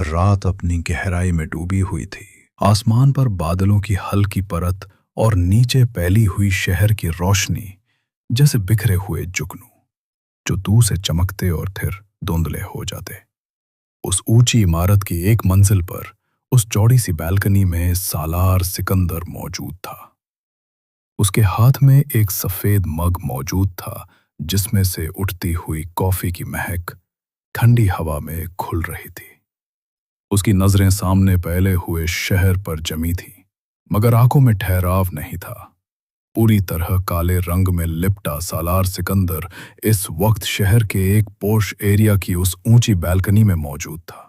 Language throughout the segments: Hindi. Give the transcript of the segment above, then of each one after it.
रात अपनी गहराई में डूबी हुई थी। आसमान पर बादलों की हल्की परत और नीचे फैली हुई शहर की रोशनी जैसे बिखरे हुए जुगनू जो दूर से चमकते और फिर धुंधले हो जाते। उस ऊंची इमारत की एक मंजिल पर उस चौड़ी सी बैल्कनी में सालार सिकंदर मौजूद था। उसके हाथ में एक सफेद मग मौजूद था जिसमें से उठती हुई कॉफी की महक ठंडी हवा में घुल रही थी। उसकी नजरें सामने फैले हुए शहर पर जमी थीं, मगर आंखों में ठहराव नहीं था। पूरी तरह काले रंग में लिपटा सालार सिकंदर इस वक्त शहर के एक पोश एरिया की उस ऊंची बैल्कनी में मौजूद था।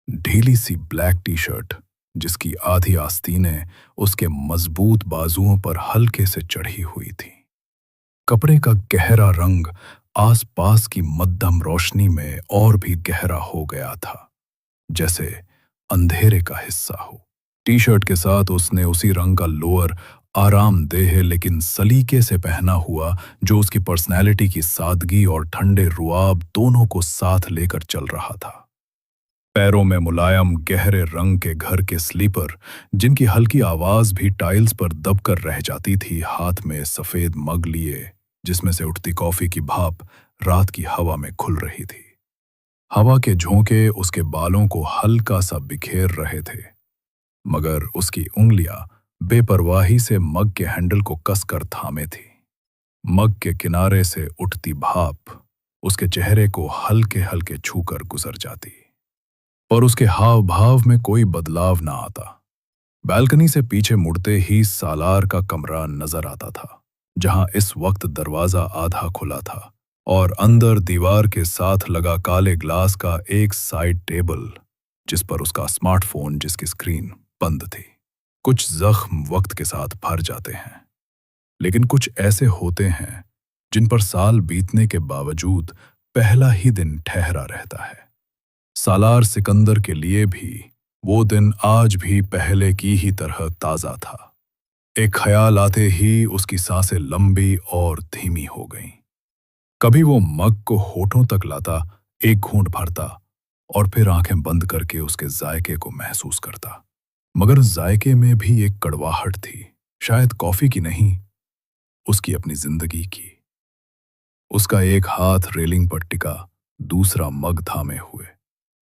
ढीली सी ब्लैक टी शर्ट जिसकी आधी आस्तीनें उसके मजबूत बाजुओं पर हल्के से चढ़ी हुई थी। कपड़े का गहरा रंग आसपास की मध्यम रोशनी में और भी गहरा हो गया था, जैसे अंधेरे का हिस्सा हो। टी शर्ट के साथ उसने उसी रंग का लोअर आरामदेह लेकिन सलीके से पहना हुआ जो उसकी पर्सनैलिटी की सादगी और ठंडे रुआब दोनों को साथ लेकर चल रहा था। पैरों में मुलायम गहरे रंग के घर के स्लीपर जिनकी हल्की आवाज भी टाइल्स पर दबकर रह जाती थी। हाथ में सफेद मग लिए जिसमें से उठती कॉफी की भाप रात की हवा में खुल रही थी। हवा के झोंके उसके बालों को हल्का सा बिखेर रहे थे, मगर उसकी उंगलियां बेपरवाही से मग के हैंडल को कसकर थामे थी। मग के किनारे से उठती भाप उसके चेहरे को हल्के हल्के छूकर गुजर जाती और उसके हाव भाव में कोई बदलाव ना आता। बैल्कनी से पीछे मुड़ते ही सालार का कमरा नजर आता था, जहां इस वक्त दरवाजा आधा खुला था और अंदर दीवार के साथ लगा काले ग्लास का एक साइड टेबल जिस पर उसका स्मार्टफोन जिसकी स्क्रीन बंद थी। कुछ जख्म वक्त के साथ भर जाते हैं, लेकिन कुछ ऐसे होते हैं जिन पर साल बीतने के बावजूद पहला ही दिन ठहरा रहता है। सालार सिकंदर के लिए भी वो दिन आज भी पहले की ही तरह ताजा था। एक ख्याल आते ही उसकी सांसें लंबी और धीमी हो गईं। कभी वो मग को होठों तक लाता, एक घूंट भरता और फिर आंखें बंद करके उसके जायके को महसूस करता, मगर जायके में भी एक कड़वाहट थी, शायद कॉफी की नहीं, उसकी अपनी जिंदगी की। उसका एक हाथ रेलिंग पर टिका, दूसरा मग थामे हुए।